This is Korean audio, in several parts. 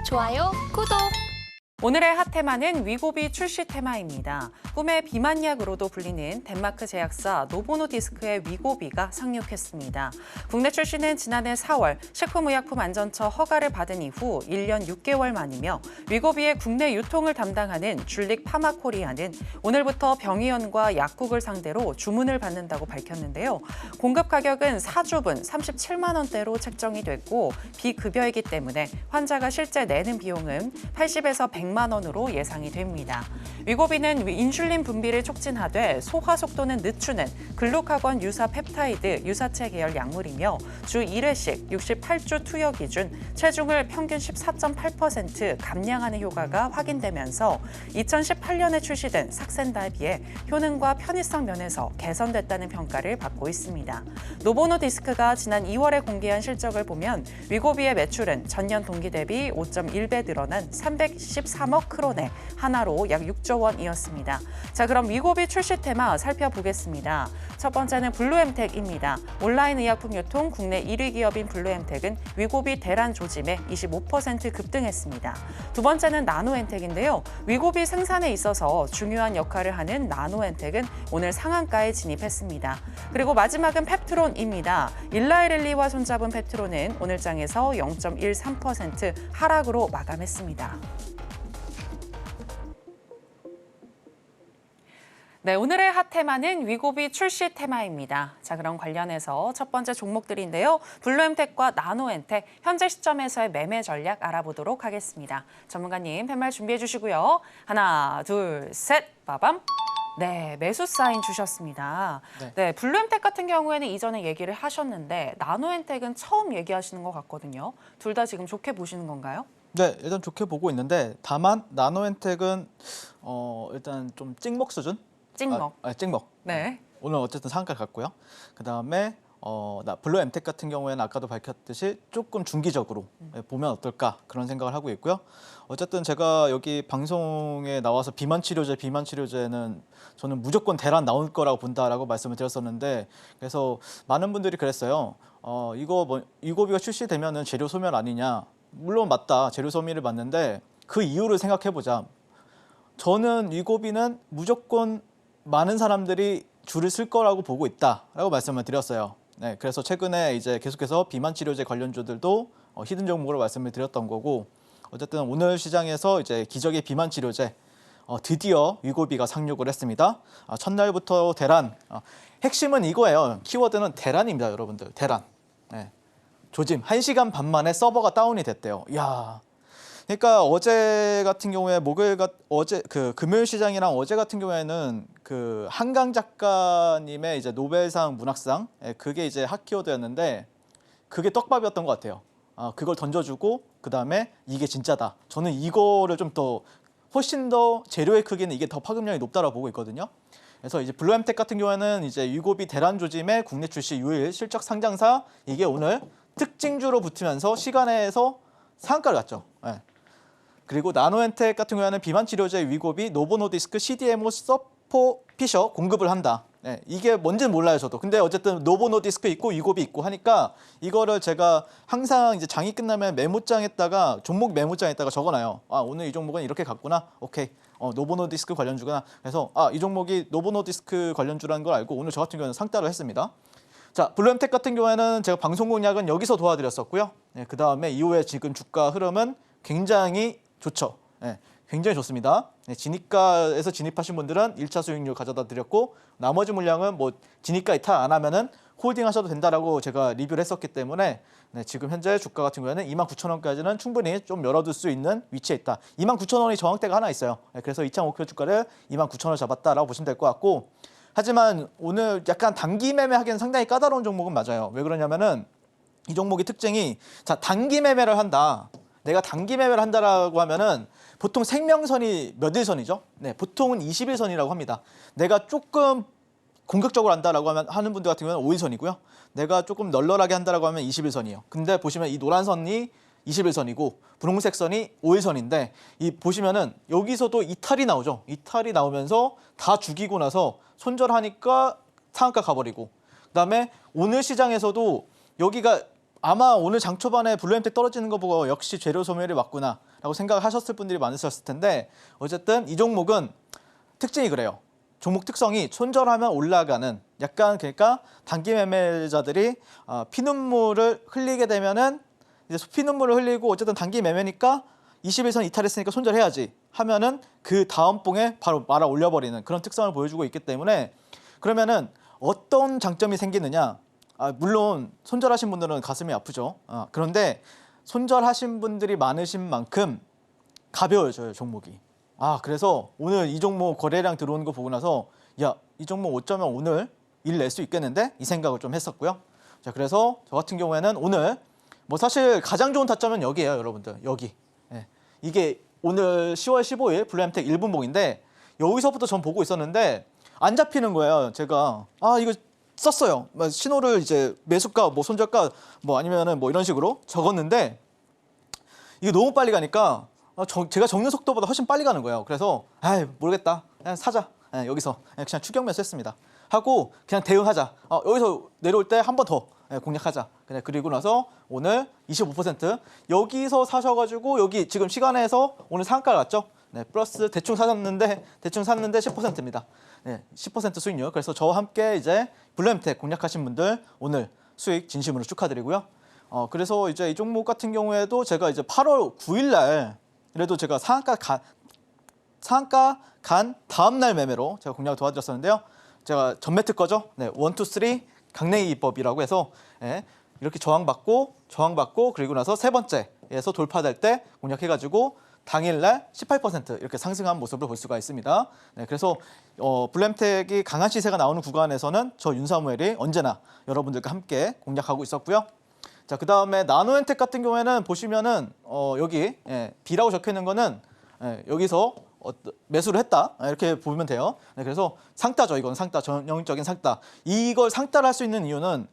좋아요, 구독! 오늘의 핫테마는 위고비 출시 테마입니다. 꿈의 비만약으로도 불리는 덴마크 제약사 노보노디스크의 위고비가 상륙했습니다. 국내 출시는 지난해 4월 식품의약품안전처 허가를 받은 이후 1년 6개월 만이며 위고비의 국내 유통을 담당하는 줄릭 파마코리아는 오늘부터 병의원과 약국을 상대로 주문을 받는다고 밝혔는데요. 공급 가격은 4주분 37만 원대로 책정이 됐고 비급여이기 때문에 환자가 실제 내는 비용은 80에서 100만 원으로 예상이 됩니다. 위고비는 인슐린 분비를 촉진하되 소화 속도는 늦추는 글루카곤 유사 펩타이드 유사체 계열 약물이며 주 1회씩 68주 투여 기준 체중을 평균 14.8% 감량하는 효과가 확인되면서 2018년에 출시된 삭센다에 비해 효능과 편의성 면에서 개선됐다는 평가를 받고 있습니다. 노보노디스크가 지난 2월에 공개한 실적을 보면 위고비의 매출은 전년 동기 대비 5.1배 늘어난 313억 크론에 하나로 약 6조 원이었습니다. 자, 그럼 위고비 출시 테마 살펴보겠습니다. 첫 번째는 블루엠텍입니다. 온라인 의약품 유통 국내 1위 기업인 블루엠텍은 위고비 대란 조짐에 25% 급등했습니다. 두 번째는 나노엔텍인데요. 위고비 생산에 있어서 중요한 역할을 하는 나노엔텍은 오늘 상한가에 진입했습니다. 그리고 마지막은 펩트론입니다. 일라이릴리와 손잡은 펩트론은 오늘 장에서 0.13% 하락으로 마감했습니다. 네, 오늘의 핫테마는 위고비 출시 테마입니다. 자, 그럼 관련해서 첫 번째 종목들인데요. 블루엠텍과 나노엔텍, 현재 시점에서의 매매 전략 알아보도록 하겠습니다. 전문가님, 팻말 준비해 주시고요. 하나, 둘, 셋, 빠밤. 네, 매수 사인 주셨습니다. 네, 블루엠텍 같은 경우에는 이전에 얘기를 하셨는데 나노엔텍은 처음 얘기하시는 것 같거든요. 둘 다 지금 좋게 보시는 건가요? 네, 일단 좋게 보고 있는데 다만 나노엔텍은 일단 좀 찍먹 수준? 찍먹. 찍먹. 네. 오늘 어쨌든 상한가를 갔고요. 그다음에 블루엠텍 같은 경우에는 아까도 밝혔듯이 조금 중기적으로 보면 어떨까 그런 생각을 하고 있고요. 어쨌든 제가 여기 방송에 나와서 비만 치료제는 저는 무조건 대란 나올 거라고 본다라고 말씀을 드렸었는데 그래서 많은 분들이 그랬어요. 이거 위고비가 출시되면은 재료 소멸 아니냐? 물론 맞다. 재료 소멸을 맞는데 그 이유를 생각해 보자. 저는 위고비는 무조건 많은 사람들이 줄을 쓸 거라고 보고 있다라고 말씀을 드렸어요. 네, 그래서 최근에 이제 계속해서 비만 치료제 관련주들도 히든 종목으로 말씀을 드렸던 거고 어쨌든 오늘 시장에서 이제 기적의 비만 치료제 드디어 위고비가 상륙을 했습니다. 첫날부터 대란. 핵심은 이거예요. 키워드는 대란입니다, 여러분들. 대란. 네. 조짐 1시간 반 만에 서버가 다운이 됐대요. 이야. 그러니까 어제 같은 경우에 금요일 시장이랑 어제 같은 경우에는 그 한강 작가님의 이제 노벨상 문학상 그게 이제 핫 키워드였는데 그게 떡밥이었던 것 같아요. 그걸 던져주고 그 다음에 이게 진짜다. 저는 이거를 좀 더 훨씬 더 재료의 크기는 이게 더 파급력이 높다라고 보고 있거든요. 그래서 이제 블루엠텍 같은 경우에는 이제 위고비 대란 조짐의 국내 출시 유일 실적 상장사 이게 오늘 특징주로 붙으면서 시간에서 상한가를 갔죠. 네. 그리고 나노엔텍 같은 경우에는 비만 치료제 위고비 노보노디스크 CDMO 서포 피셔 공급을 한다. 네, 이게 뭔지는 몰라요, 저도. 근데 어쨌든 노보노디스크 있고 위고비 있고 하니까 이거를 제가 항상 이제 장이 끝나면 메모장에다가 종목 메모장에다가 적어놔요. 오늘 이 종목은 이렇게 갔구나. 오케이. 노보노디스크 관련주구나. 그래서 이 종목이 노보노디스크 관련주라는 걸 알고 오늘 저 같은 경우는 상따를 했습니다. 자, 블루엠텍 같은 경우에는 제가 방송 공략은 여기서 도와드렸었고요. 네, 그 다음에 이후에 지금 주가 흐름은 굉장히 좋죠. 네, 굉장히 좋습니다. 네, 진입가에서 진입하신 분들은 1차 수익률 가져다 드렸고 나머지 물량은 뭐 진입가 이탈 안 하면은 홀딩 하셔도 된다라고 제가 리뷰를 했었기 때문에 네, 지금 현재 주가 같은 경우에는 29,000원까지는 충분히 좀 열어둘 수 있는 위치에 있다. 29,000원이 저항대가 하나 있어요. 네, 그래서 2차 목표 주가를 29,000원 잡았다라고 보시면 될 것 같고 하지만 오늘 약간 단기 매매하기는 상당히 까다로운 종목은 맞아요. 왜 그러냐면은 이 종목의 특징이 자 단기 매매를 한다. 내가 단기 매매를 한다라고 하면은 보통 생명선이 몇 일선이죠? 네, 보통은 20일선이라고 합니다. 내가 조금 공격적으로 한다라고 하는 분들 같은 경우는 5일선이고요. 내가 조금 널널하게 한다라고 하면 20일선이에요. 근데 보시면 이 노란 선이 21선이고 분홍색 선이 5일선인데 이 보시면은 여기서도 이탈이 나오죠. 이탈이 나오면서 다 죽이고 나서 손절하니까 상한가 가버리고 그다음에 오늘 시장에서도 여기가 아마 오늘 장 초반에 블루엠텍 떨어지는 거 보고 역시 재료 소멸이 맞구나라고 생각하셨을 분들이 많으셨을 텐데 어쨌든 이 종목은 특징이 그래요. 종목 특성이 손절하면 올라가는 약간 그러니까 단기 매매자들이 피눈물을 흘리게 되면은 이제 피눈물을 흘리고 어쨌든 단기 매매니까 21선 이탈했으니까 손절해야지 하면은 그 다음 봉에 바로 말아 올려버리는 그런 특성을 보여주고 있기 때문에 그러면은 어떤 장점이 생기느냐? 물론 손절하신 분들은 가슴이 아프죠. 그런데 손절하신 분들이 많으신 만큼 가벼워져요, 종목이. 그래서 오늘 이 종목 거래량 들어오는 거 보고 나서 야, 이 종목 어쩌면 오늘 일 낼 수 있겠는데? 이 생각을 좀 했었고요. 자, 그래서 저 같은 경우에는 오늘 뭐 사실 가장 좋은 타점은 여기예요, 여러분들. 여기. 예. 이게 오늘 10월 15일 블루엠텍 1분봉인데 여기서부터 전 보고 있었는데 안 잡히는 거예요. 제가 이거 썼어요. 신호를 이제 매수가, 뭐 손절가, 뭐 아니면은 뭐 이런 식으로 적었는데 이게 너무 빨리 가니까 제가 적는 속도보다 훨씬 빨리 가는 거예요. 그래서 모르겠다. 그냥 사자. 여기서 그냥 추격 매수했습니다. 하고 그냥 대응하자. 여기서 내려올 때 한 번 더 공략하자. 그냥 그리고 나서 오늘 25% 여기서 사셔가지고 여기 지금 시간에서 오늘 상한가를 갔죠. 네, 플러스 대충 샀는데 10%입니다. 네, 10% 수익률. 그래서 저와 함께 이제 블루엠텍 공략하신 분들 오늘 수익 진심으로 축하드리고요. 그래서 이제 이 종목 같은 경우에도 제가 이제 8월 9일 날 그래도 제가 상한가 간 다음 날 매매로 제가 공략을 도와드렸었는데요. 제가 전매 특허죠. 네, 1, 2, 3 강냉이 기법이라고 해서 이렇게 저항받고 그리고 나서 세 번째에서 돌파될 때 공략해가지고 당일날 18% 이렇게 상승한 모습을 볼 수가 있습니다. 네, 그래서 블루엠텍이 강한 시세가 나오는 구간에서는 저 윤사무엘이 언제나 여러분들과 함께 공략하고 있었고요. 자, 그 다음에 나노엔텍 같은 경우에는 보시면은 여기 B라고 적혀 있는 거는 여기서 매수를 했다 이렇게 보면 돼요. 네, 그래서 상따죠. 이건 상따, 전형적인 상따. 이걸 상따를 할 수 있는 이유는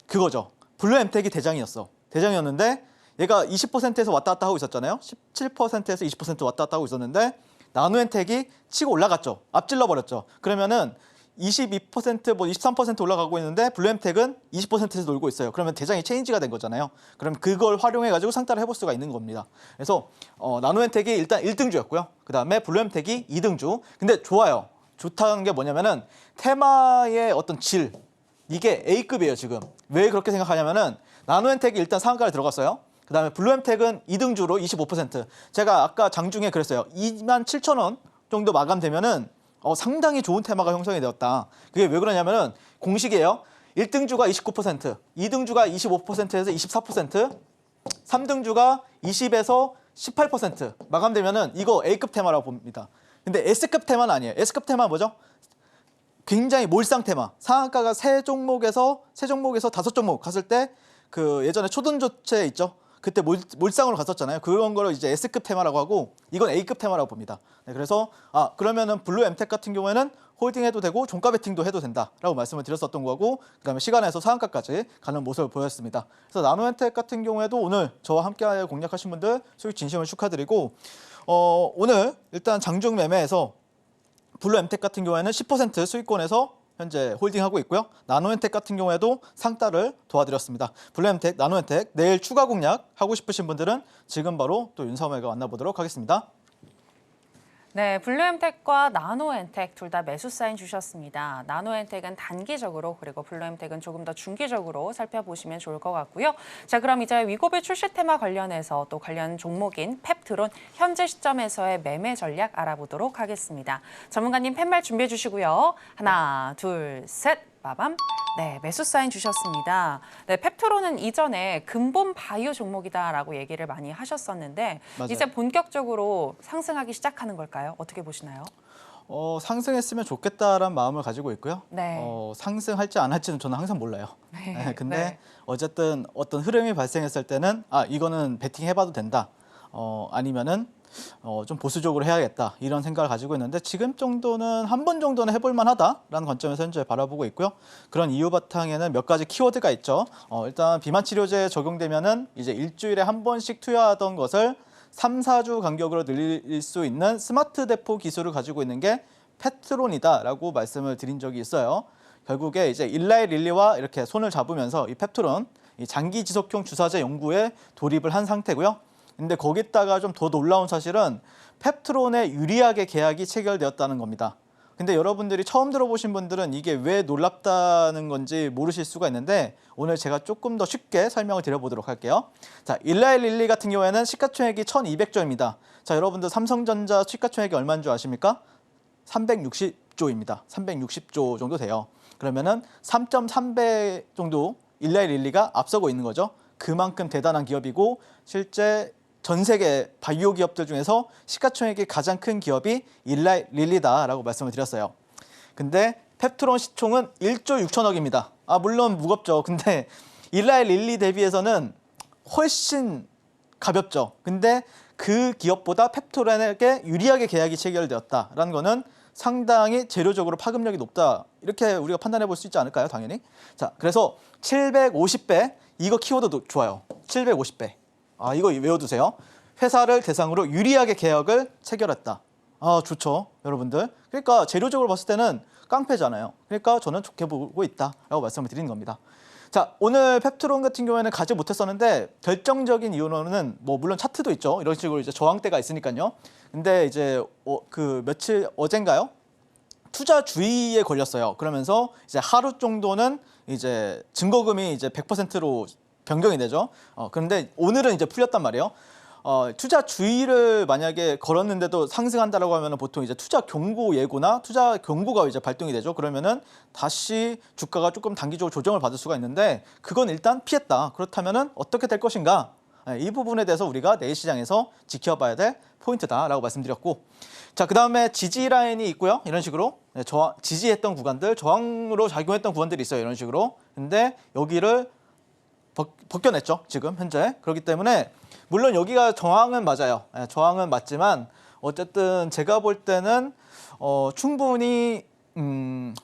그거죠. 블루엠텍이 대장이었는데 얘가 20%에서 왔다 갔다 하고 있었잖아요. 17%에서 20% 왔다 갔다 하고 있었는데 나노엔텍이 치고 올라갔죠. 앞질러 버렸죠. 그러면은 22%, 뭐 23% 올라가고 있는데 블루엠텍은 20%에서 놀고 있어요. 그러면 대장이 체인지가 된 거잖아요. 그럼 그걸 활용해가지고 상따를 해볼 수가 있는 겁니다. 그래서 나노엔텍이 일단 1등주였고요. 그 다음에 블루엠텍이 2등주. 근데 좋아요. 좋다는 게 뭐냐면은 테마의 어떤 질 이게 A급이에요 지금. 왜 그렇게 생각하냐면은 나노엔텍이 일단 상한가를 들어갔어요. 그 다음에 블루엠텍은 2등주로 25%. 제가 아까 장중에 그랬어요. 27,000원 정도 마감되면은 상당히 좋은 테마가 형성이 되었다. 그게 왜 그러냐면은 공식이에요. 1등주가 29%, 2등주가 25%에서 24%, 3등주가 20에서 18% 마감되면은 이거 A급 테마라고 봅니다. 근데 S급 테마는 아니에요. S급 테마 뭐죠? 굉장히 몰상 테마. 상한가가 세 종목에서 5종목 갔을 때 그 예전에 초등조체 있죠? 그때 몰상으로 갔었잖아요. 그런 거를 이제 S급 테마라고 하고 이건 A급 테마라고 봅니다. 네, 그래서 그러면은 블루엠텍 같은 경우에는 홀딩해도 되고 종가 베팅도 해도 된다라고 말씀을 드렸었던 거고 그다음에 시간에서 상한가까지 가는 모습을 보였습니다. 그래서 나노엔텍 같은 경우에도 오늘 저와 함께 공략하신 분들 수익 진심을 축하드리고 오늘 일단 장중 매매에서 블루엠텍 같은 경우에는 10% 수익권에서 현재 홀딩하고 있고요. 나노엔텍 같은 경우에도 상따를 도와드렸습니다. 블루엠텍, 나노엔텍 내일 추가 공략 하고 싶으신 분들은 지금 바로 또 윤사무엘과 만나보도록 하겠습니다. 네, 블루엠텍과 나노엔텍 둘 다 매수 사인 주셨습니다. 나노엔텍은 단기적으로 그리고 블루엠텍은 조금 더 중기적으로 살펴보시면 좋을 것 같고요. 자, 그럼 이제 위고비 출시 테마 관련해서 또 관련 종목인 펩트론 현재 시점에서의 매매 전략 알아보도록 하겠습니다. 전문가님 팻말 준비해 주시고요. 하나, 둘, 셋. 빠밤. 네, 매수 사인 주셨습니다. 네, 펩트론은 이전에 근본 바이오 종목이다라고 얘기를 많이 하셨었는데 맞아요. 이제 본격적으로 상승하기 시작하는 걸까요? 어떻게 보시나요? 상승했으면 좋겠다라는 마음을 가지고 있고요. 네. 상승할지 안 할지는 저는 항상 몰라요. 네. 근데 네. 어쨌든 어떤 흐름이 발생했을 때는 이거는 베팅 해봐도 된다. 아니면은 좀 보수적으로 해야겠다 이런 생각을 가지고 있는데 지금 정도는 한 번 정도는 해볼 만하다라는 관점에서 현재 바라보고 있고요. 그런 이유 바탕에는 몇 가지 키워드가 있죠. 일단 비만 치료제 적용되면은 이제 일주일에 한 번씩 투여하던 것을 3, 4주 간격으로 늘릴 수 있는 스마트 대포 기술을 가지고 있는 게 펩트론이다라고 말씀을 드린 적이 있어요. 결국에 이제 일라이 릴리와 이렇게 손을 잡으면서 이 펩트론 이 장기 지속형 주사제 연구에 돌입을 한 상태고요. 근데 거기다가 좀 더 놀라운 사실은 펩트론에 유리하게 계약이 체결되었다는 겁니다. 근데 여러분들이 처음 들어보신 분들은 이게 왜 놀랍다는 건지 모르실 수가 있는데 오늘 제가 조금 더 쉽게 설명을 드려보도록 할게요. 자, 일라이 릴리 같은 경우에는 시가총액이 1,200조입니다. 자, 여러분들 삼성전자 시가총액이 얼마인 줄 아십니까? 360조입니다. 360조 정도 돼요. 그러면은 3.3배 정도 일라이 릴리가 앞서고 있는 거죠. 그만큼 대단한 기업이고 실제 전 세계 바이오 기업들 중에서 시가총액이 가장 큰 기업이 일라이 릴리다라고 말씀을 드렸어요. 근데 펩트론 시총은 1조 6천억입니다. 물론 무겁죠. 근데 일라이 릴리 대비해서는 훨씬 가볍죠. 근데 그 기업보다 펩트론에게 유리하게 계약이 체결되었다라는 거는 상당히 재료적으로 파급력이 높다. 이렇게 우리가 판단해 볼 수 있지 않을까요? 당연히. 자, 그래서 750배, 이거 키워드도 좋아요. 750배. 이거 외워두세요. 회사를 대상으로 유리하게 계약을 체결했다. 좋죠, 여러분들. 그러니까 재료적으로 봤을 때는 깡패잖아요. 그러니까 저는 좋게 보고 있다라고 말씀을 드리는 겁니다. 자, 오늘 펩트론 같은 경우에는 가지 못했었는데 결정적인 이유로는 뭐 물론 차트도 있죠. 이런 식으로 이제 저항대가 있으니까요. 근데 이제 어젠가요? 투자 주의에 걸렸어요. 그러면서 이제 하루 정도는 이제 증거금이 이제 100%로 변경이 되죠. 그런데 오늘은 이제 풀렸단 말이에요. 투자 주의를 만약에 걸었는데도 상승한다라고 하면은 보통 이제 투자 경고 예고나 투자 경고가 이제 발동이 되죠. 그러면은 다시 주가가 조금 단기적으로 조정을 받을 수가 있는데 그건 일단 피했다. 그렇다면은 어떻게 될 것인가? 이 부분에 대해서 우리가 내일 시장에서 지켜봐야 될 포인트다라고 말씀드렸고, 자, 그다음에 지지 라인이 있고요. 이런 식으로 지지했던 구간들, 저항으로 작용했던 구간들이 있어요. 이런 식으로. 근데 여기를 벗겨냈죠, 지금 현재. 그렇기 때문에 물론 여기가 저항은 맞아요. 저항은 맞지만 어쨌든 제가 볼 때는 충분히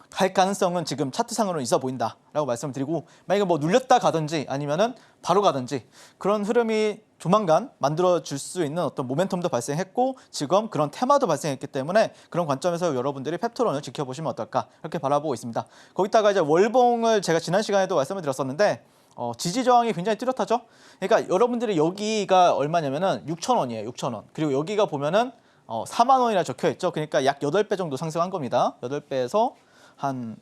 갈 가능성은 지금 차트상으로는 있어 보인다라고 말씀드리고, 만약에 뭐 눌렸다 가든지 아니면은 바로 가든지 그런 흐름이 조만간 만들어질 수 있는 어떤 모멘텀도 발생했고 지금 그런 테마도 발생했기 때문에 그런 관점에서 여러분들이 펩트론을 지켜보시면 어떨까 이렇게 바라보고 있습니다. 거기다가 이제 월봉을 제가 지난 시간에도 말씀을 드렸었는데 지지 저항이 굉장히 뚜렷하죠. 그러니까 여러분들이 여기가 얼마냐면은 6,000원이에요. 6,000원. 그리고 여기가 보면은 4만 원이나 적혀 있죠. 그러니까 약 8배 정도 상승한 겁니다. 8배에서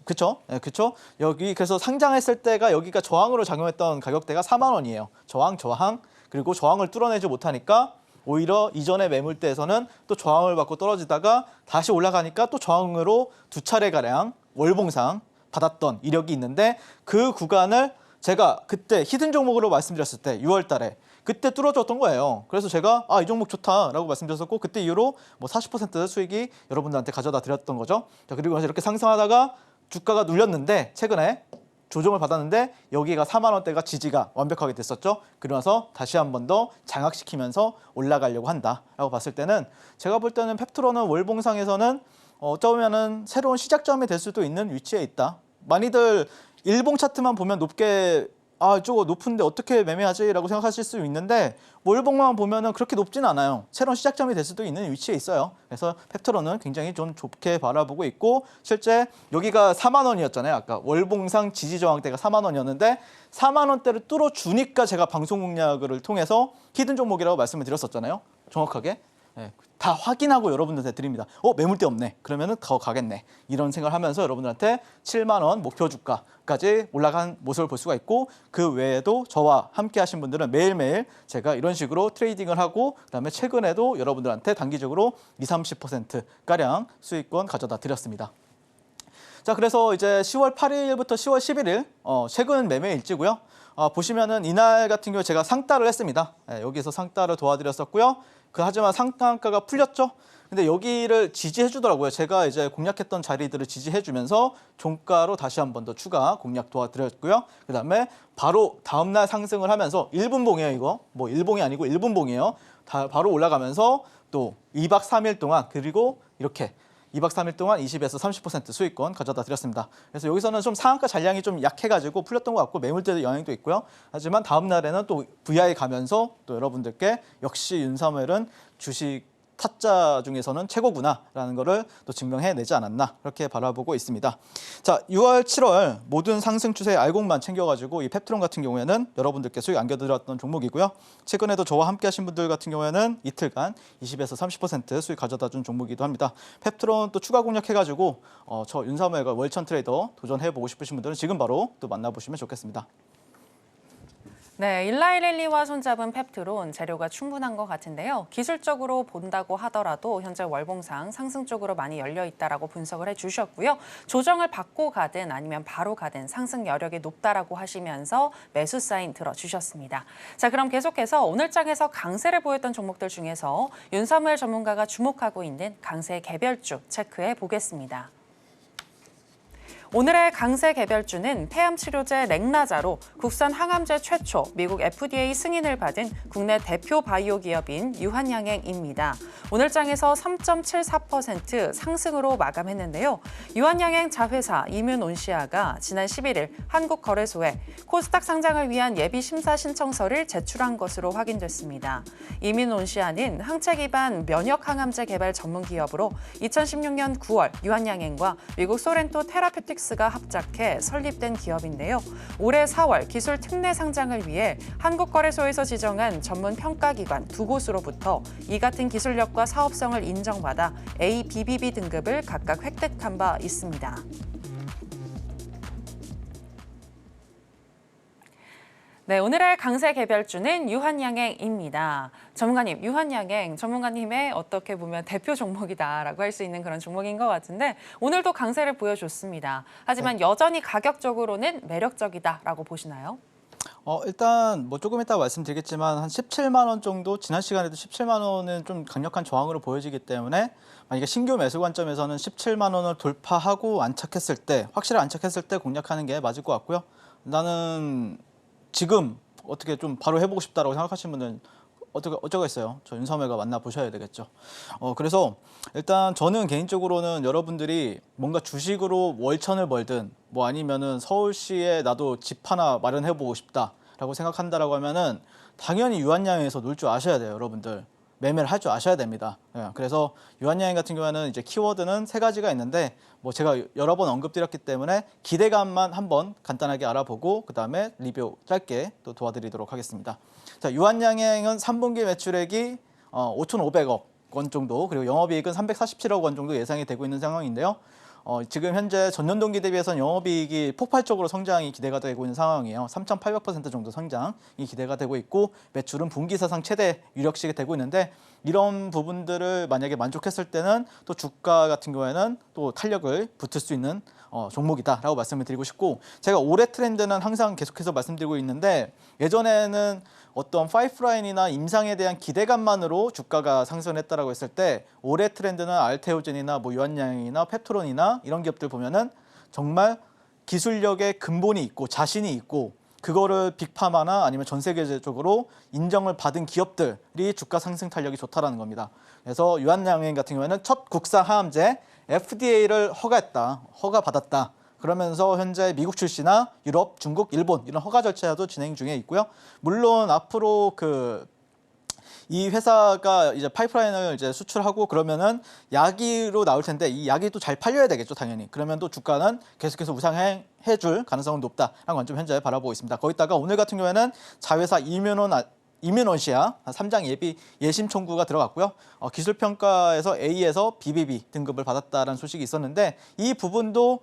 그쵸? 네, 그쵸? 여기 그래서 상장했을 때가 여기가 저항으로 작용했던 가격대가 4만 원이에요. 저항. 그리고 저항을 뚫어내지 못하니까 오히려 이전의 매물대에서는 또 저항을 받고 떨어지다가 다시 올라가니까 또 저항으로 두 차례가량 월봉상 받았던 이력이 있는데 그 구간을 제가 그때 히든 종목으로 말씀드렸을 때 6월 달에 그때 뚫어줬던 거예요. 그래서 제가 이 종목 좋다라고 말씀드렸었고 그때 이후로 뭐 40% 수익이 여러분들한테 가져다 드렸던 거죠. 자, 그리고 나서 이렇게 상승하다가 주가가 눌렸는데 최근에 조정을 받았는데 여기가 4만 원대가 지지가 완벽하게 됐었죠. 그러고 나서 다시 한 번 더 장악시키면서 올라가려고 한다라고 봤을 때는 제가 볼 때는 펩트론은 월봉상에서는 어쩌면은 새로운 시작점이 될 수도 있는 위치에 있다. 많이들 일봉 차트만 보면 높게 저거 높은데 어떻게 매매하지? 라고 생각하실 수 있는데 월봉만 보면은 그렇게 높진 않아요. 새로운 시작점이 될 수도 있는 위치에 있어요. 그래서 펩트론은 굉장히 좀 좋게 바라보고 있고 실제 여기가 4만 원이었잖아요. 아까 월봉상 지지 저항대가 4만 원이었는데 4만 원대를 뚫어주니까 제가 방송 공략을 통해서 히든 종목이라고 말씀을 드렸었잖아요. 정확하게. 네, 다 확인하고 여러분들한테 드립니다. 매물대 없네. 그러면은 더 가겠네. 이런 생각을 하면서 여러분들한테 7만 원 목표 주가까지 올라간 모습을 볼 수가 있고 그 외에도 저와 함께 하신 분들은 매일매일 제가 이런 식으로 트레이딩을 하고 그다음에 최근에도 여러분들한테 단기적으로 20-30%가량 수익권 가져다 드렸습니다. 자, 그래서 이제 10월 8일부터 10월 11일 최근 매매 일지고요. 보시면은 이날 같은 경우에 제가 상따를 했습니다. 여기서 상따를 도와드렸었고요. 하지만 상한가가 풀렸죠. 근데 여기를 지지해 주더라고요. 제가 이제 공략했던 자리들을 지지해 주면서 종가로 다시 한 번 더 추가 공략 도와드렸고요. 그다음에 바로 다음날 상승을 하면서 1분봉이에요. 이거 뭐 일봉이 아니고 1분봉이에요. 바로 올라가면서 또 2박 3일 동안 그리고 이렇게 2박 3일 동안 20에서 30% 수익권 가져다 드렸습니다. 그래서 여기서는 좀 상한가 잔량이 좀 약해가지고 풀렸던 것 같고 매물대도 영향도 있고요. 하지만 다음 날에는 또 VI 가면서 또 여러분들께 역시 윤사무엘은 주식 타짜 중에서는 최고구나라는 거를 또 증명해내지 않았나 그렇게 바라보고 있습니다. 자, 6월, 7월 모든 상승 추세의 알곡만 챙겨가지고 이 펩트론 같은 경우에는 여러분들께 수익 안겨드렸던 종목이고요. 최근에도 저와 함께하신 분들 같은 경우에는 이틀간 20에서 30% 수익 가져다준 종목이기도 합니다. 펩트론 또 추가 공략해가지고 저 윤사무엘과 월천 트레이더 도전해보고 싶으신 분들은 지금 바로 또 만나보시면 좋겠습니다. 네, 일라이랠리와 손잡은 펩트론 재료가 충분한 것 같은데요. 기술적으로 본다고 하더라도 현재 월봉상 상승 쪽으로 많이 열려 있다라고 분석을 해주셨고요. 조정을 받고 가든 아니면 바로 가든 상승 여력이 높다라고 하시면서 매수 사인 들어주셨습니다. 자, 그럼 계속해서 오늘 장에서 강세를 보였던 종목들 중에서 윤사무엘 전문가가 주목하고 있는 강세 개별주 체크해 보겠습니다. 오늘의 강세 개별주는 폐암치료제 렉나자로 국산 항암제 최초 미국 FDA 승인을 받은 국내 대표 바이오 기업인 유한양행입니다. 오늘 장에서 3.74% 상승으로 마감했는데요. 유한양행 자회사 이뮨온시아가 지난 11일 한국거래소에 코스닥 상장을 위한 예비 심사 신청서를 제출한 것으로 확인됐습니다. 이뮨온시아는 항체 기반 면역 항암제 개발 전문 기업으로 2016년 9월 유한양행과 미국 소렌토 테라퓨틱스가 합작해 설립된 기업인데요. 올해 4월 기술 특례 상장을 위해 한국거래소에서 지정한 전문 평가기관 두 곳으로부터 이 같은 기술력과 사업성을 인정받아 ABBB 등급을 각각 획득한 바 있습니다. 네, 오늘의 강세 개별주는 유한양행입니다. 전문가님, 유한양행 전문가님의 어떻게 보면 대표 종목이다라고 할 수 있는 그런 종목인 것 같은데 오늘도 강세를 보여줬습니다. 하지만 여전히 가격적으로는 매력적이다라고 보시나요? 일단 뭐 조금 이따 말씀드리겠지만 한 17만 원 정도 지난 시간에도 17만 원은 좀 강력한 저항으로 보여지기 때문에 만약에 신규 매수 관점에서는 17만 원을 돌파하고 안착했을 때 확실히 안착했을 때 공략하는 게 맞을 것 같고요. 나는 지금 어떻게 좀 바로 해보고 싶다라고 생각하시는 분들은 어쩌고 있어요. 저 윤사무엘과 만나보셔야 되겠죠. 그래서 일단 저는 개인적으로는 여러분들이 뭔가 주식으로 월천을 벌든 뭐 아니면은 서울시에 나도 집 하나 마련해보고 싶다라고 생각한다라고 하면은 당연히 유한양행에서 놀 줄 아셔야 돼요, 여러분들. 매매를 할 줄 아셔야 됩니다. 그래서 유한양행 같은 경우에는 이제 키워드는 세 가지가 있는데 뭐 제가 여러 번 언급드렸기 때문에 기대감만 한번 간단하게 알아보고 그 다음에 리뷰 짧게 또 도와드리도록 하겠습니다. 자, 유한양행은 3분기 매출액이 5,500억 원 정도 그리고 영업이익은 347억 원 정도 예상이 되고 있는 상황인데요. 지금 현재 전년 동기 대비해서는 영업이익이 폭발적으로 성장이 기대가 되고 있는 상황이에요. 3,800% 정도 성장이 기대가 되고 있고 매출은 분기 사상 최대 유력시가 되고 있는데 이런 부분들을 만약에 만족했을 때는 또 주가 같은 경우에는 또 탄력을 붙을 수 있는 종목이다라고 말씀을 드리고 싶고 제가 올해 트렌드는 항상 계속해서 말씀드리고 있는데 예전에는 어떤 파이프라인이나 임상에 대한 기대감만으로 주가가 상승했다라고 했을 때 올해 트렌드는 알테오젠이나 뭐 유한양행이나 펩트론이나 이런 기업들 보면은 정말 기술력의 근본이 있고 자신이 있고 그거를 빅파마나 아니면 전 세계적으로 인정을 받은 기업들이 주가 상승 탄력이 좋다라는 겁니다. 그래서 유한양행 같은 경우에는 첫 국산 항암제 FDA를 허가받았다. 그러면서 현재 미국 출시나 유럽, 중국, 일본 이런 허가 절차도 진행 중에 있고요. 물론 앞으로 이 회사가 이제 파이프라인을 이제 수출하고 그러면은 약으로 나올 텐데 이 약이 또 잘 팔려야 되겠죠, 당연히. 그러면 또 주가는 계속해서 우상해줄 가능성은 높다라는 관점 현재 바라보고 있습니다. 거기다가 오늘 같은 경우에는 자회사 이뮨온시아 3장 예심 청구가 들어갔고요. 기술평가에서 A에서 BBB 등급을 받았다라는 소식이 있었는데 이 부분도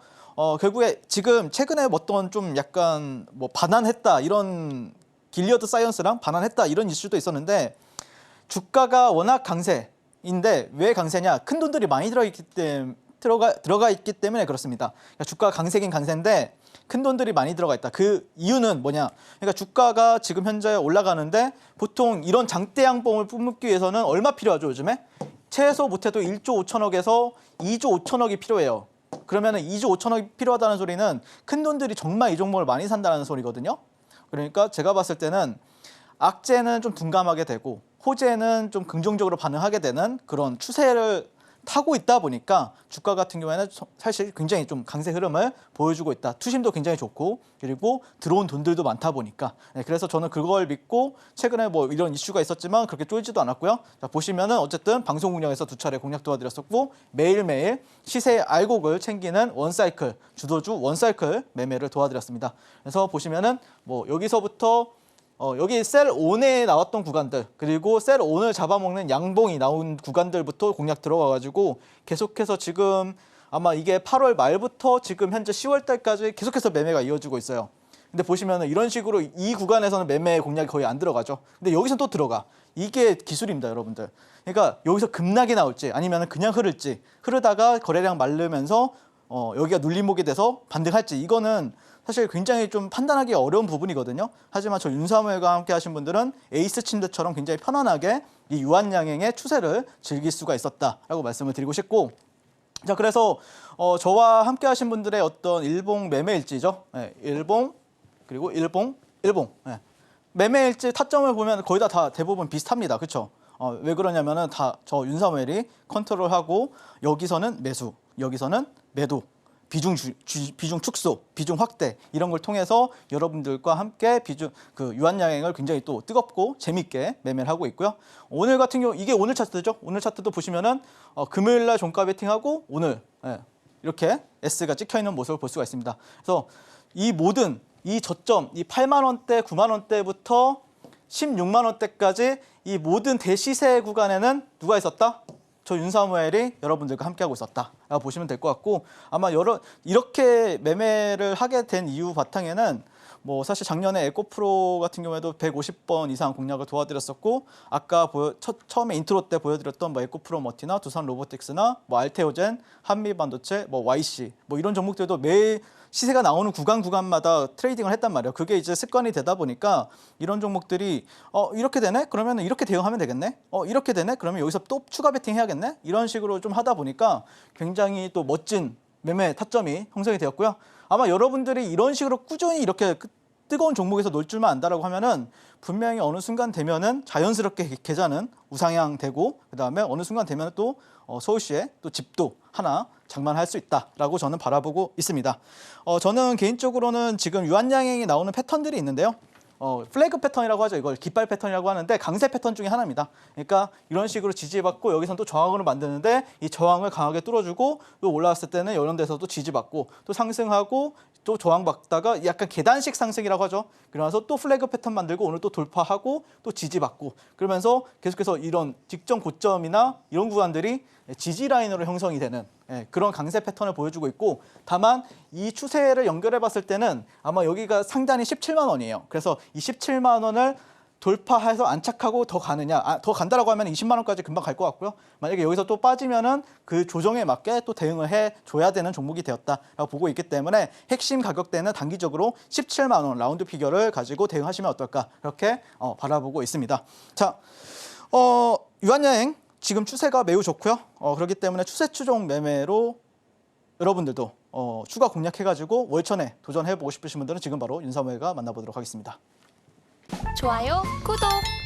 결국에 지금 최근에 어떤 좀 약간 뭐 반환했다 이런 길리어드 사이언스랑 반환했다 이런 이슈도 있었는데 주가가 워낙 강세인데 왜 강세냐? 큰 돈들이 많이 들어가 있기 때문에 그렇습니다. 그러니까 주가가 강세긴 강세인데 큰 돈들이 많이 들어가 있다. 그 이유는 뭐냐? 그러니까 주가가 지금 현재 올라가는데 보통 이런 장대 양봉을 뿜기 위해서는 얼마 필요하죠, 요즘에? 최소 못해도 1조 5천억에서 2조 5천억이 필요해요. 그러면은 2조 5천억이 필요하다는 소리는 큰 돈들이 정말 이 종목을 많이 산다는 소리거든요. 그러니까 제가 봤을 때는 악재는 좀 둔감하게 되고 호재는 좀 긍정적으로 반응하게 되는 그런 추세를 타고 있다 보니까 주가 같은 경우에는 사실 굉장히 좀 강세 흐름을 보여주고 있다. 투심도 굉장히 좋고 그리고 들어온 돈들도 많다 보니까 그래서 저는 그걸 믿고 최근에 뭐 이런 이슈가 있었지만 그렇게 쫄지도 않았고요. 자, 보시면은 어쨌든 방송 운영에서 2차례 공략 도와드렸었고 매일매일 시세 알곡을 챙기는 원사이클 주도주 원사이클 매매를 도와드렸습니다. 그래서 보시면은 뭐 여기서부터 여기 셀 5에 나왔던 구간들 그리고 셀 5을 잡아먹는 양봉이 나온 구간들부터 공략 들어가가지고 계속해서 지금 아마 이게 8월 말부터 지금 현재 10월 달까지 계속해서 매매가 이어지고 있어요. 근데 보시면은 이런 식으로 이 구간에서는 매매 공략이 거의 안 들어가죠. 근데 여기서 또 들어가. 이게 기술입니다, 여러분들. 그러니까 여기서 급락이 나올지 아니면 그냥 흐를지 흐르다가 거래량 마르면서 여기가 눌림목이 돼서 반등할지 이거는 사실 굉장히 좀 판단하기 어려운 부분이거든요. 하지만 저 윤사무엘과 함께 하신 분들은 에이스 침대처럼 굉장히 편안하게 이 유한양행의 추세를 즐길 수가 있었다라고 말씀을 드리고 싶고 자 그래서 저와 함께 하신 분들의 어떤 일봉 매매 일지죠. 네, 일봉 그리고 일봉 네. 매매 일지 타점을 보면 거의 다 대부분 비슷합니다. 그렇죠? 왜 그러냐면은 다 저 윤사무엘이 컨트롤하고 여기서는 매수, 여기서는 매도 비중 축소, 비중 확대 이런 걸 통해서 여러분들과 함께 그 유한양행을 굉장히 또 뜨겁고 재밌게 매매를 하고 있고요. 오늘 같은 경우 이게 오늘 차트죠. 오늘 차트도 보시면은 금요일 날 종가 베팅하고 오늘 이렇게 S가 찍혀 있는 모습을 볼 수가 있습니다. 그래서 이 모든 이 저점, 이 8만 원대, 9만 원대부터 16만 원대까지 이 모든 대시세 구간에는 누가 있었다? 저 윤사무엘이 여러분들과 함께하고 있었다라고 보시면 될 것 같고 아마 이렇게 매매를 하게 된 이유 바탕에는 뭐 사실 작년에 에코프로 같은 경우에도 150번 이상 공략을 도와드렸었고 아까 처음에 인트로 때 보여드렸던 뭐 에코프로 머티나 두산 로보틱스나 뭐 알테오젠, 한미반도체, 뭐 YC 뭐 이런 종목들도 매일 시세가 나오는 구간마다 트레이딩을 했단 말이에요. 그게 이제 습관이 되다 보니까 이런 종목들이 이렇게 되네? 그러면 이렇게 대응하면 되겠네? 이렇게 되네? 그러면 여기서 또 추가 베팅 해야겠네? 이런 식으로 좀 하다 보니까 굉장히 또 멋진 매매 타점이 형성이 되었고요. 아마 여러분들이 이런 식으로 꾸준히 이렇게 뜨거운 종목에서 놀 줄만 안다라고 하면은 분명히 어느 순간 되면은 자연스럽게 계좌는 우상향되고 그다음에 어느 순간 되면 또 서울시에 또 집도 하나 장만할 수 있다라고 저는 바라보고 있습니다. 저는 개인적으로는 지금 유한양행이 나오는 패턴들이 있는데요. 플래그 패턴이라고 하죠. 이걸 깃발 패턴이라고 하는데 강세 패턴 중에 하나입니다. 그러니까 이런 식으로 지지받고 여기서는 또 저항으로 만드는데 이 저항을 강하게 뚫어주고 또 올라왔을 때는 이런 데서도 지지받고 또 상승하고 또 저항받다가 약간 계단식 상승이라고 하죠. 그러면서 또 플래그 패턴 만들고 오늘 또 돌파하고 또 지지받고 그러면서 계속해서 이런 직전 고점이나 이런 구간들이 지지 라인으로 형성이 되는 그런 강세 패턴을 보여주고 있고 다만 이 추세를 연결해 봤을 때는 아마 여기가 상단이 17만 원이에요. 그래서 이 17만 원을 돌파해서 안착하고 더 가느냐 더 간다라고 하면 20만 원까지 금방 갈 것 같고요. 만약에 여기서 또 빠지면은 그 조정에 맞게 또 대응을 해줘야 되는 종목이 되었다라고 보고 있기 때문에 핵심 가격대는 단기적으로 17만 원 라운드 피겨를 가지고 대응하시면 어떨까 그렇게 바라보고 있습니다. 자, 유한양행 지금 추세가 매우 좋고요. 그렇기 때문에 추세 추종 매매로 여러분들도 추가 공략해가지고 월천에 도전해보고 싶으신 분들은 지금 바로 윤사무엘과 만나보도록 하겠습니다. 좋아요, 구독!